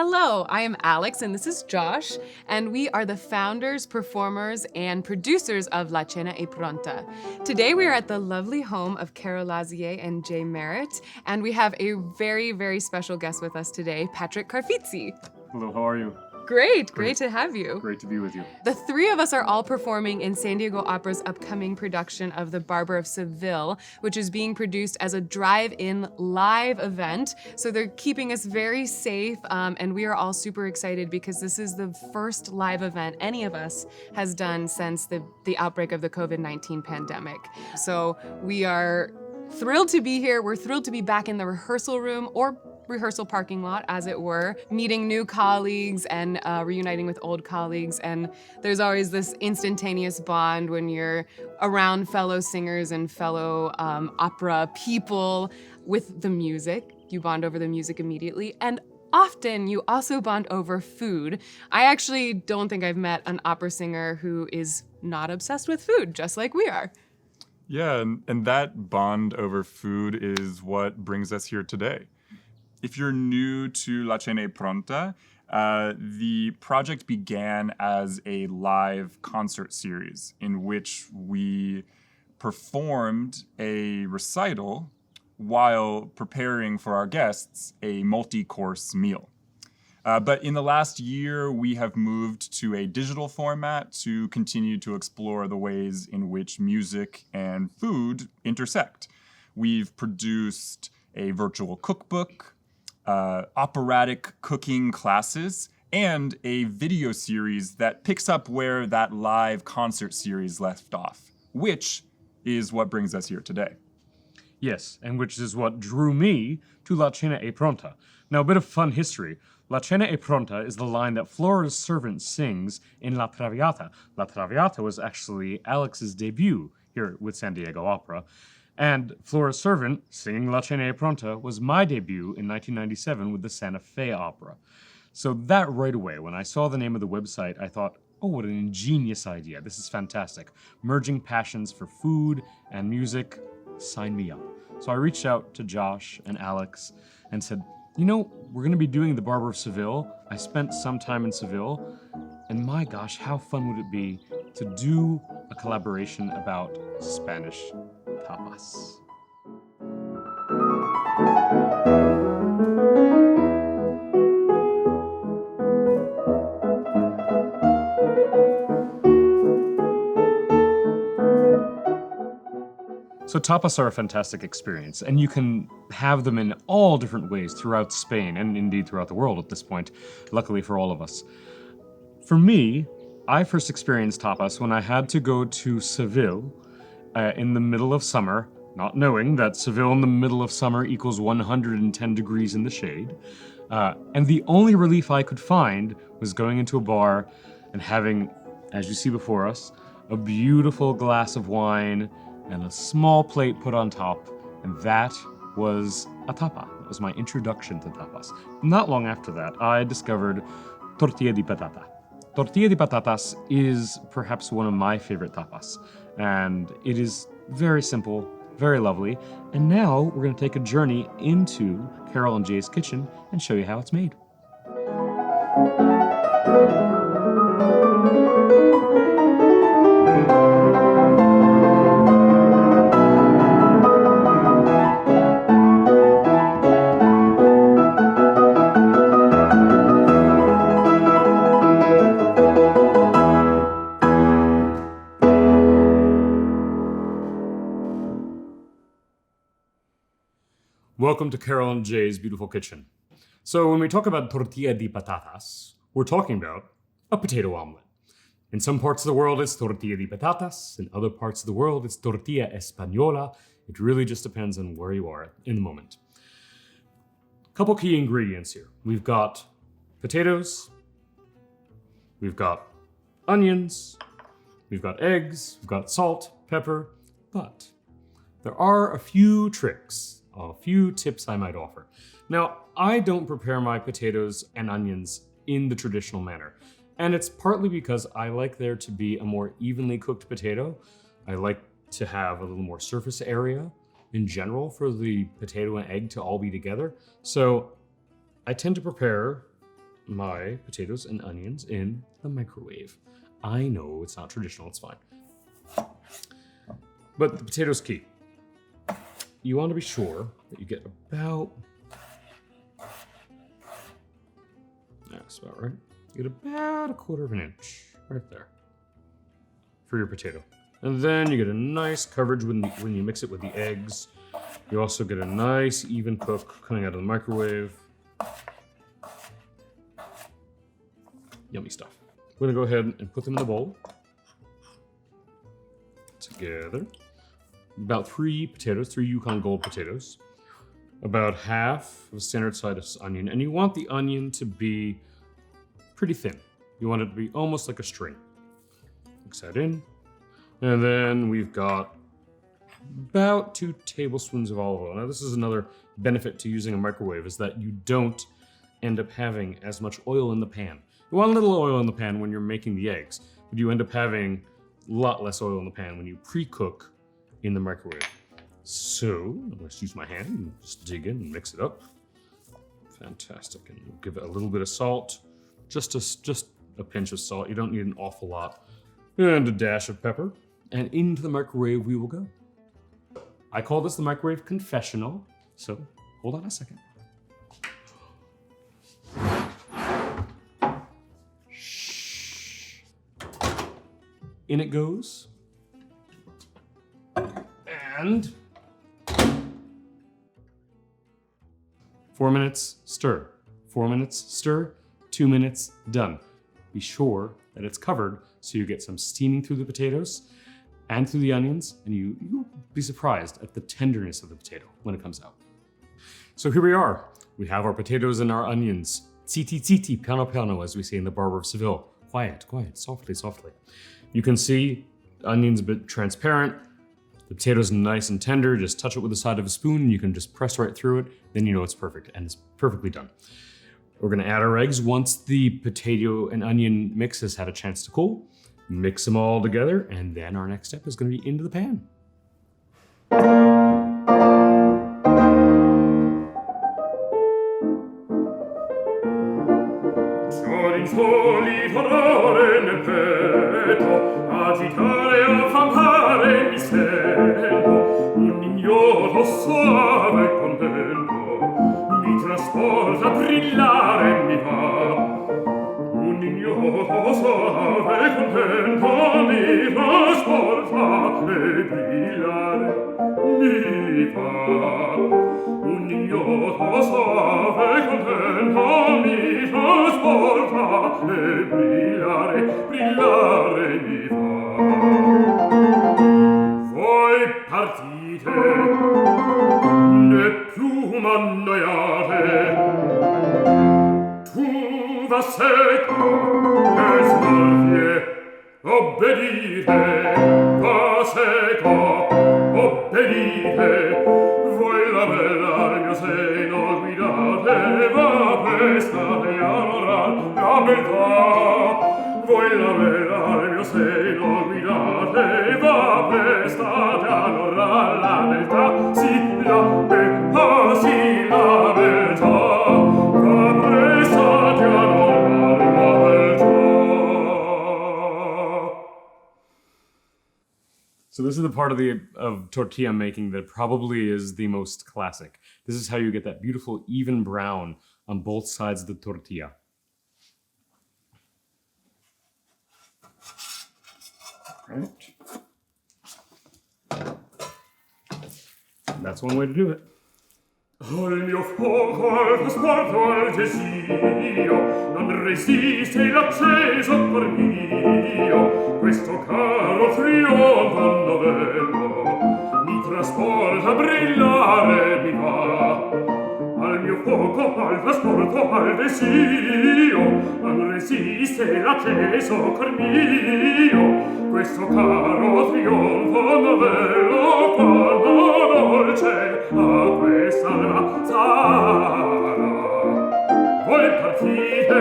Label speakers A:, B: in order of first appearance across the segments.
A: Hello, I am Alex and this is Josh, and we are the founders, performers, and producers of La CENA È PRONTA. Today we are at the lovely home of Carol Lazier and Jay Merritt, and we have a very, very special guest with us today, Patrick Carfizzi.
B: Hello, how are you?
A: Great to have you.
B: Great to be with you.
A: The three of us are all performing in San Diego Opera's upcoming production of The Barber of Seville, which is being produced as a drive-in live event. So they're keeping us very safe, and we are all super excited because this is the first live event any of us has done since the outbreak of the COVID-19 pandemic. So we are thrilled to be here. We're thrilled to be back in the rehearsal room, or rehearsal parking lot, as it were, meeting new colleagues and reuniting with old colleagues. And there's always this instantaneous bond when you're around fellow singers and fellow opera people with the music. You bond over the music immediately. And often you also bond over food. I actually don't think I've met an opera singer who is not obsessed with food, just like we are.
B: Yeah, and that bond over food is what brings us here today. If you're new to La CENA È PRONTA, the project began as a live concert series in which we performed a recital while preparing for our guests a multi-course meal. But in the last year, we have moved to a digital format to continue to explore the ways in which music and food intersect. We've produced a virtual cookbook, operatic cooking classes, and a video series that picks up where that live concert series left off, which is what brings us here today.
C: Yes, and which is what drew me to La CENA È PRONTA. Now, a bit of fun history. La CENA È PRONTA is the line that Flora's servant sings in La Traviata. La Traviata was actually Alex's debut here with San Diego Opera. And Flora's Servant, singing La CENA È PRONTA, was my debut in 1997 with the Santa Fe Opera. So that right away, when I saw the name of the website, I thought, oh, what an ingenious idea. This is fantastic. Merging passions for food and music, sign me up. So I reached out to Josh and Alex and said, you know, we're going to be doing The Barber of Seville. I spent some time in Seville, and my gosh, how fun would it be to do a collaboration about Spanish tapas. So tapas are a fantastic experience, and you can have them in all different ways throughout Spain, and indeed throughout the world at this point, luckily for all of us. For me, I first experienced tapas when I had to go to Seville in the middle of summer, not knowing that Seville in the middle of summer equals 110 degrees in the shade. And the only relief I could find was going into a bar and having, as you see before us, a beautiful glass of wine and a small plate put on top, and that was a tapa. That was my introduction to tapas. Not long after that, I discovered Tortilla de Patata. Tortilla de Patatas is perhaps one of my favorite tapas, and it is very simple, very lovely, and now we're going to take a journey into Carol and Jay's kitchen and show you how it's made. Welcome to Carol and Jay's beautiful kitchen. So when we talk about tortilla de patatas, we're talking about a potato omelet. In some parts of the world, it's tortilla de patatas. In other parts of the world, it's tortilla española. It really just depends on where you are in the moment. Couple key ingredients here. We've got potatoes, we've got onions, we've got eggs, we've got salt, pepper, but there are a few tricks, a few tips I might offer. Now, I don't prepare my potatoes and onions in the traditional manner, and it's partly because I like there to be a more evenly cooked potato. I like to have a little more surface area in general for the potato and egg to all be together. So I tend to prepare my potatoes and onions in the microwave. I know it's not traditional, it's fine. But the potato's key. You want to be sure that you get about... That's about right. You get about 1/4 inch right there for your potato. And then you get a nice coverage when you mix it with the eggs. You also get a nice even cook coming out of the microwave. Yummy stuff. We're gonna go ahead and put them in the bowl together. About 3 potatoes, 3 Yukon Gold potatoes. About half of a standard size onion. And you want the onion to be pretty thin. You want it to be almost like a string. Mix that in. And then we've got about 2 tablespoons of olive oil. Now this is another benefit to using a microwave, is that you don't end up having as much oil in the pan. You want a little oil in the pan when you're making the eggs, but you end up having a lot less oil in the pan when you pre-cook in the microwave. So let's use my hand and just dig in and mix it up. Fantastic. And we'll give it a little bit of salt, just a pinch of salt. You don't need an awful lot. And a dash of pepper. And into the microwave we will go. I call this the microwave confessional. So hold on a second. Shh. In it goes. And 4 minutes, stir. 4 minutes, stir. 2 minutes, done. Be sure that it's covered so you get some steaming through the potatoes and through the onions, and you'll be surprised at the tenderness of the potato when it comes out. So here we are. We have our potatoes and our onions. Tsiti tsiti, piano piano, as we say in the Barber of Seville. Quiet, quiet, softly, softly. You can see the onion's a bit transparent. The potato's nice and tender. Just touch it with the side of a spoon and you can just press right through it. Then you know it's perfect, and it's perfectly done. We're gonna add our eggs once the potato and onion mix has had a chance to cool. Mix them all together, and then our next step is gonna be into the pan.
D: Trasporta a brillare mi fa, un ignoto soave contento mi trasporta e brillare mi fa, un ignoto soave contento mi trasporta e brillare, brillare mi fa. Voi partite, ne più m'annoiate, tu va seco e smarrie, obbedite, va seco, obbedite, voi la bella al mio seno guidate, va prestate allora la beltà, voi la bella al mio seno guidate, va prestate allora la beltà, sì la beltà, sì la beltà, va prestate allora la beltà.
C: So this is the part of tortilla making that probably is the most classic. This is how you get that beautiful even brown on both sides of the tortilla. Right. That's one way to do it.
D: Al mio fuoco, al trasporto, al desidio, non resiste l'acceso cor mio. Questo caro trionfo novello mi trasporta a brillare, mi va. Al mio fuoco, al trasporto, al desidio, non resiste l'acceso cor mio. Questo caro trionfo novello quando dolce a questa alma sarà. Voi partite,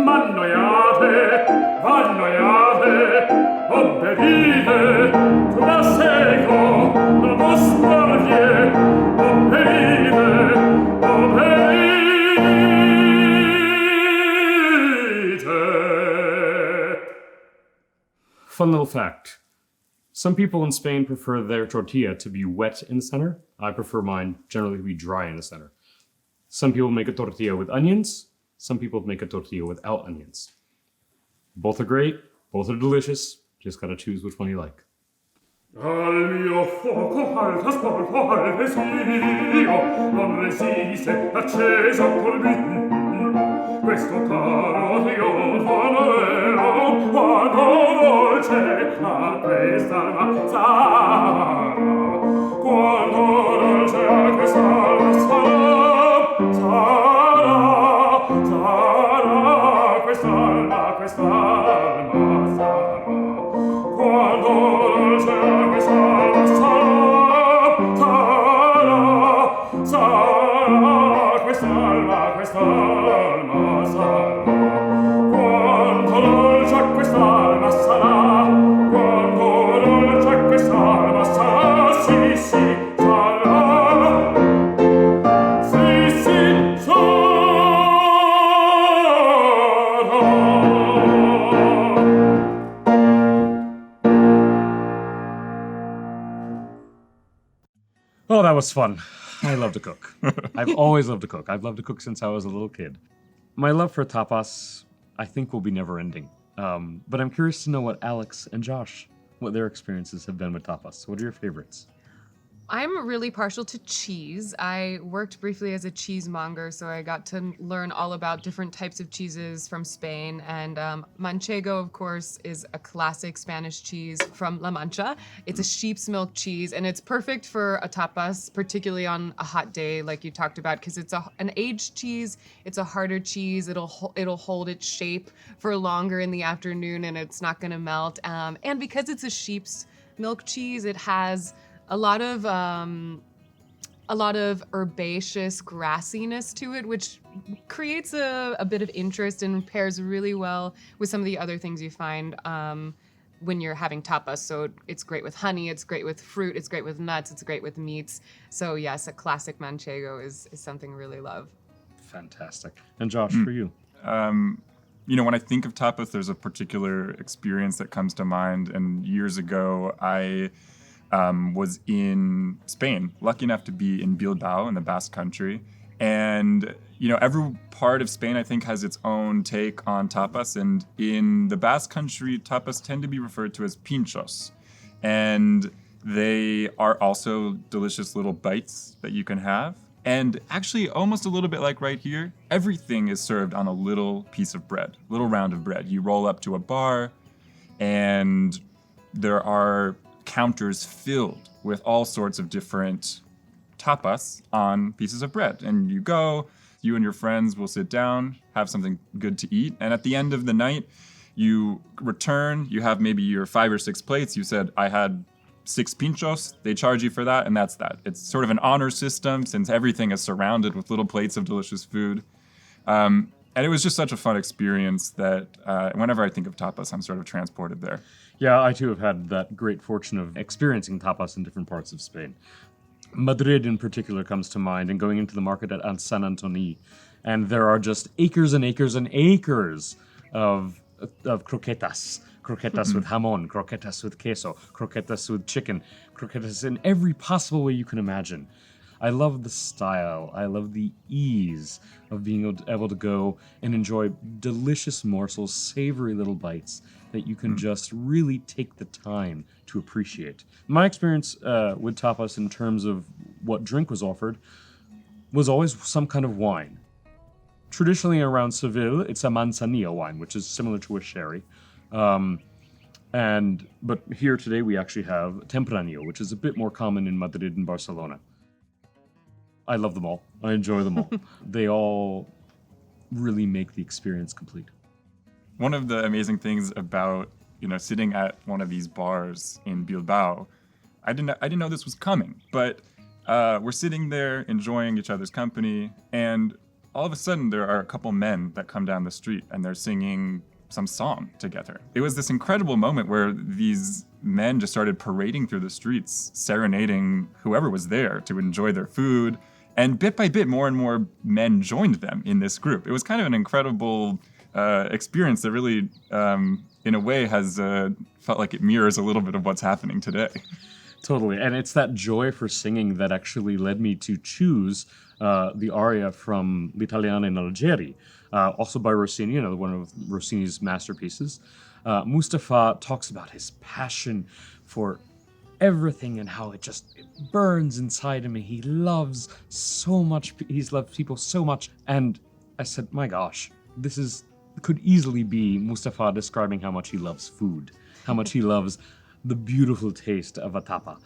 D: m'annoiate, v'annoiate, obbedite, tu la seco, non vostrovie, obbedite, obbedite.
C: Fun little fact. Some people in Spain prefer their tortilla to be wet in the center. I prefer mine generally to be dry in the center. Some people make a tortilla with onions. Some people make a tortilla without onions. Both are great. Both are delicious. Just gotta choose which one you like.
D: Al mio fuoco al trasporto al vesio non resiste acceso Conduit. Questo caro trionfo vero quanto dolce a quest'alma sarà. Quanto dolce a quest'alma sarà. Sarà quest'alma sarà. Quanto dolce a quest'alma sarà. Sarà quest'alma sarà. Quanto dolce a quest'alma sarà. Quanto dolce a quest'alma sarà. Sì, sì, sarà. Sì, sì, sarà.
C: Oh, that was fun. I love to cook. I've always loved to cook. I've loved to cook since I was a little kid. My love for tapas, I think, will be never ending. But I'm curious to know what Alex and Josh, what their experiences have been with tapas. What are your favorites?
A: I'm really partial to cheese. I worked briefly as a cheesemonger, so I got to learn all about different types of cheeses from Spain. And manchego, of course, is a classic Spanish cheese from La Mancha. It's a sheep's milk cheese, and it's perfect for a tapas, particularly on a hot day, like you talked about, because it's an aged cheese. It's a harder cheese. It'll hold its shape for longer in the afternoon, and it's not going to melt. And because it's a sheep's milk cheese, it has a lot of herbaceous grassiness to it, which creates a bit of interest and pairs really well with some of the other things you find when you're having tapas. So it's great with honey, it's great with fruit, it's great with nuts, it's great with meats. So yes, a classic manchego is something I really love.
C: Fantastic. And Josh, for you?
B: When I think of tapas, there's a particular experience that comes to mind. And years ago, I was in Spain, lucky enough to be in Bilbao in the Basque Country. And, every part of Spain, I think, has its own take on tapas. And in the Basque Country, tapas tend to be referred to as pinchos. And they are also delicious little bites that you can have. And actually, almost a little bit like right here, everything is served on a little piece of bread, little round of bread. You roll up to a bar, and there are counters filled with all sorts of different tapas on pieces of bread. And you and your friends will sit down, have something good to eat. And at the end of the night, you return, you have maybe your 5 or 6 plates. You said, I had 6 pinchos. They charge you for that, and that's that. It's sort of an honor system since everything is surrounded with little plates of delicious food. And it was just such a fun experience that whenever I think of tapas, I'm sort of transported there.
C: Yeah, I too have had that great fortune of experiencing tapas in different parts of Spain. Madrid in particular comes to mind, and going into the market at San Antoni, and there are just acres and acres and acres of croquetas. Croquetas with jamon, croquetas with queso, croquetas with chicken, croquetas in every possible way you can imagine. I love the style. I love the ease of being able to go and enjoy delicious morsels, savory little bites that you can just really take the time to appreciate. My experience with tapas in terms of what drink was offered was always some kind of wine. Traditionally around Seville, it's a manzanilla wine, which is similar to a sherry. But here today we actually have Tempranillo, which is a bit more common in Madrid and Barcelona. I love them all. I enjoy them all. They all really make the experience complete.
B: One of the amazing things about, sitting at one of these bars in Bilbao, I didn't know this was coming, but we're sitting there enjoying each other's company, and all of a sudden there are a couple men that come down the street and they're singing some song together. It was this incredible moment where these men just started parading through the streets, serenading whoever was there to enjoy their food. And bit by bit, more and more men joined them in this group. It was kind of an incredible experience that really in a way, has felt like it mirrors a little bit of what's happening today.
C: Totally, and it's that joy for singing that actually led me to choose the aria from L'Italiana in Algeri, also by Rosini, another one of Rossini's masterpieces. Mustafa talks about his passion for everything and how it burns inside him. He loves so much. He's loved people so much, and I said, my gosh, could easily be Mustafa describing how much he loves food, how much he loves the beautiful taste of a tapa.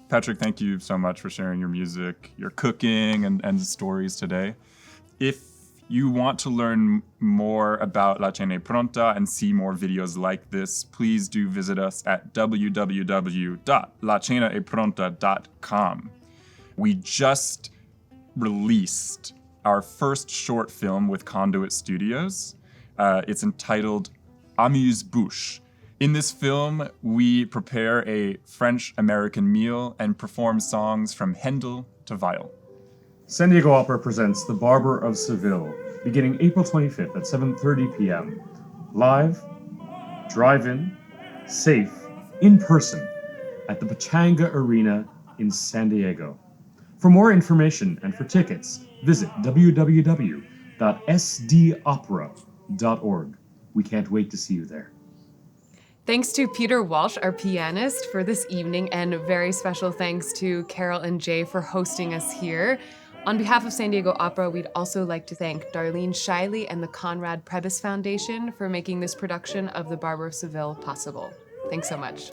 B: Patrick, thank you so much for sharing your music, your cooking, and stories today. If you want to learn more about La Cena È Pronta and see more videos like this, please do visit us at www.lacenaepronta.com. We just released our first short film with Conduit Studios. It's entitled Amuse-Bouche. In this film, we prepare a French-American meal and perform songs from Handel to Weill.
C: San Diego Opera presents The Barber of Seville, beginning April 25th at 7:30 p.m. Live, drive-in, safe, in person, at the Pachanga Arena in San Diego. For more information and for tickets, visit www.sdopera.org. We can't wait to see you there.
A: Thanks to Peter Walsh, our pianist, for this evening, and very special thanks to Carol and Jay for hosting us here. On behalf of San Diego Opera, we'd also like to thank Darlene Shiley and the Conrad Prebys Foundation for making this production of The Barber of Seville possible. Thanks so much.